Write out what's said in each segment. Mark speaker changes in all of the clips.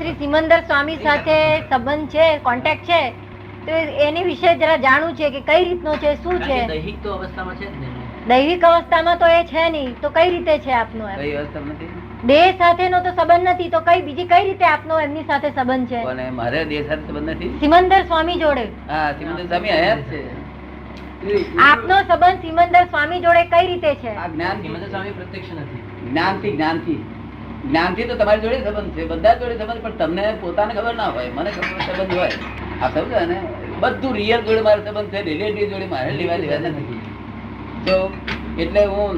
Speaker 1: શ્રી સિમંદર સ્વામી સાથે સંબંધ છે, કોન્ટેક્ટ છે, તો એની વિશે જરા જાણવું છે કે કઈ રીતનો છે, શું છે?
Speaker 2: દૈહિક તો અવસ્થામાં છે જ ને.
Speaker 1: દૈવિક અવસ્થામાં તો એ છે નહીં, તો કઈ રીતે છે આપનો?
Speaker 3: કઈ અવસ્થા નથી?
Speaker 1: દેહ સાથેનો તો સંબંધ નથી, તો કઈ બીજી કઈ રીતે આપનો એમની સાથે સંબંધ છે?
Speaker 3: અને મારે દેહ સાથે સંબંધ નથી.
Speaker 1: સિમંદર સ્વામી જોડે.
Speaker 3: હા, સિમંદર સ્વામી હયાત છે.
Speaker 1: આપનો સંબંધ સિમંદર સ્વામી જોડે કઈ રીતે છે?
Speaker 3: આ જ્ઞાન
Speaker 2: સિમંદર સ્વામી પ્રત્યક્ષ નથી.
Speaker 3: જ્ઞાનથી તો તમારી જોડે સંબંધ છે, બધા જોડે સંબંધ, પણ તમને પોતાને ખબર ના હોય, મને સંબંધ હોય. આ સમજો ને, બધું રિયલ જોડે મારો સંબંધ છે, રિલેટિવ જોડે મારે લેવા નથી. તો એટલે હું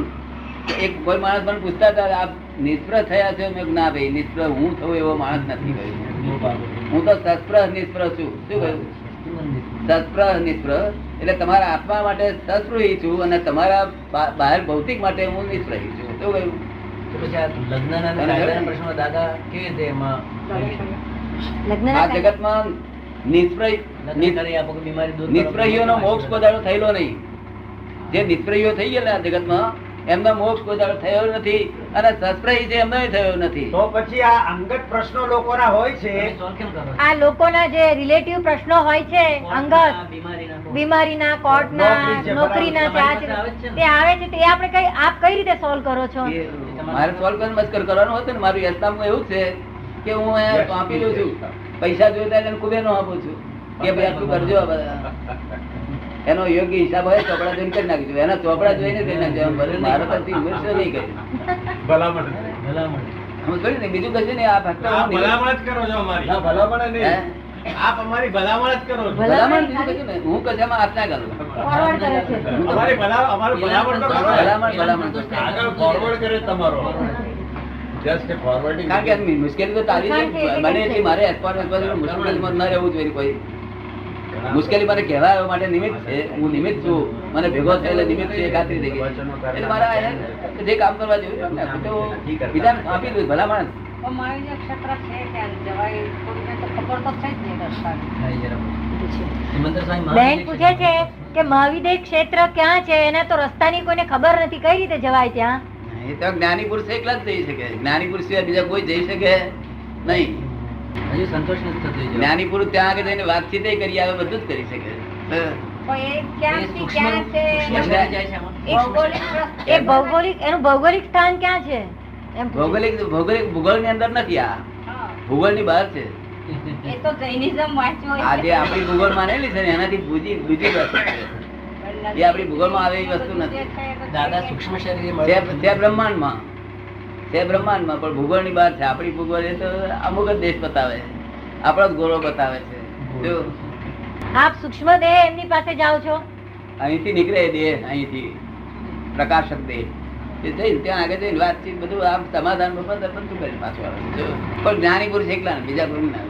Speaker 3: એક કોઈ માણસ મને પૂછતા હતા, આપ નિષ્ફળ થયા છો? મેં ના ભાઈ, નિષ્ફળ હું થયું એવો માણસ નથી કહ્યું. હું તો સસ્પ્રહ નિષ્ફળ છું. શું કહ્યું? સસ્પ્રહ નિષ્ફળ એટલે તમારા આત્મા માટે સસ્પૃહી છું અને તમારા બહાર ભૌતિક માટે હું નિષ્ફળી છું. શું કહ્યું?
Speaker 2: પછી આ લગ્નના કાયદાના પ્રશ્નો દાદા કેવી રીતે એમાં
Speaker 3: આ જગતમાં નિષ્ફળીઓનો મોક્ષ કોદાળો થયેલો નહીં. જે નિષ્ફળીઓ થઈ ગયેલા જગતમાં એમનો મોક્ષ કોદાળો થયો નથી, અને સસ્પ્રહી છે એમનો થયો નથી.
Speaker 4: તો પછી આ અંગત પ્રશ્નો લોકોના હોય છે,
Speaker 1: આ લોકોના જે રિલેટિવ પ્રશ્નો હોય છે, અંગત બીમારીના, કોર્ટના, નોકરીના, તે આવે છે, તે આપણે કઈ આપ કઈ રીતે સોલ્વ કરો છો?
Speaker 3: મારે સોલ્વ કરીને મસ્કર કરવાનું હતું ને. મારું યસ્તામાં એવું છે કે હું આપી દઉં છું, પૈસા જોઈતા એને કુબેર નો આપું છું કે ભાઈ આટલું કરજો. આ બધા એનો યોગ્ય હિસાબ હોય ચોપડા જોઈને કરી નાખીશું. એના ચોપડા જોઈને કરી નાખજો. મારો તરફથી વિમર્શ નહીં કર્યું.
Speaker 4: ભલામણ
Speaker 3: હું જોયું ને, બીજું કશું નહીં. આ ફક્ત
Speaker 4: ભલામણ જ કરો છો અમારી. ના, ભલામણ નહીં. આપ અમારી ભલામણ જ કરો છો.
Speaker 3: ભલામણ બીજું કશું નહીં. હું કશામાં હાથ ના કરું.
Speaker 1: ફોરવર્ડ કરે છે.
Speaker 4: અમારી અમારું ભલામણ તો કરો.
Speaker 3: ભલામણ
Speaker 4: આગળ ફોરવર્ડ કરે તમારો. Just forwarding.
Speaker 3: કારણ કે મુશ્કેલી તો તારી છે. મને એટલી મારે મુશ્કેલીમાં ન રહેવું જોઈએ. કોઈ મુશ્કેલી મને કહેવા આવવા માટે નિમિત્ત છે. હું નિમિત્ત છું. મને ભેગો થયેલો નિમિત્ત છે. ખાતરી થઈ ગઈ. એટલે મારા જે કામ કરવા જોઈએ બીજા આપી દઉં. ભલામણ
Speaker 1: બેન પૂછે છે કે મહાવિદ્ય ક્ષેત્ર ક્યાં છે, એને તો રસ્તાની કોઈને ખબર નથી, કઈ રીતે જવાય ત્યાં?
Speaker 3: એ તો જ્ઞાની પુરુષ એકલા જ જઈ શકે. જ્ઞાની પુરુષ સિવાય બીજા કોઈ જઈ શકે નહીં.
Speaker 2: હજી સંતોષ નથી થતો.
Speaker 3: જ્ઞાની પુરુષ ત્યાં આગળ જઈને વાતચીત કરી આવે, બધું જ કરી શકે.
Speaker 1: ભૌગોલિક સ્થાન ક્યાં છે?
Speaker 3: ભૌગોલિક ભૂગોળ ની અંદર નથી. આ ભૂગોળ ની બહાર છે. આજે આપણી ભૂગોળ માનેલી છે ને, એનાથી બીજી વસ્તુ છે. એ આપણી ભૂગોળ માં આવે એવી વસ્તુ નથી.
Speaker 2: દાદા સૂક્ષ્મ શરીર
Speaker 3: છે બ્રહ્માંડમાં, છે બ્રહ્માંડમાં, પણ ભૂગોળ ની બહાર છે. આપણી ભૂગોળ એ તો અમુક જ દેશ બતાવે, આપણો જ ગોળો બતાવે છે. જો
Speaker 1: આપ સૂક્ષ્મ દેહ એમની પાસે જાઓ છો,
Speaker 3: અહીંથી નીકળે દેહ, અહીંથી પ્રકાશક દેહ, એ જઈને ત્યાં આગળ જઈને વાતચીત બધું આમ સમાધાન બધું કરી પાછું આવે. પણ જ્ઞાની પુરુષ એકલા ને, બીજા કોઈ ના.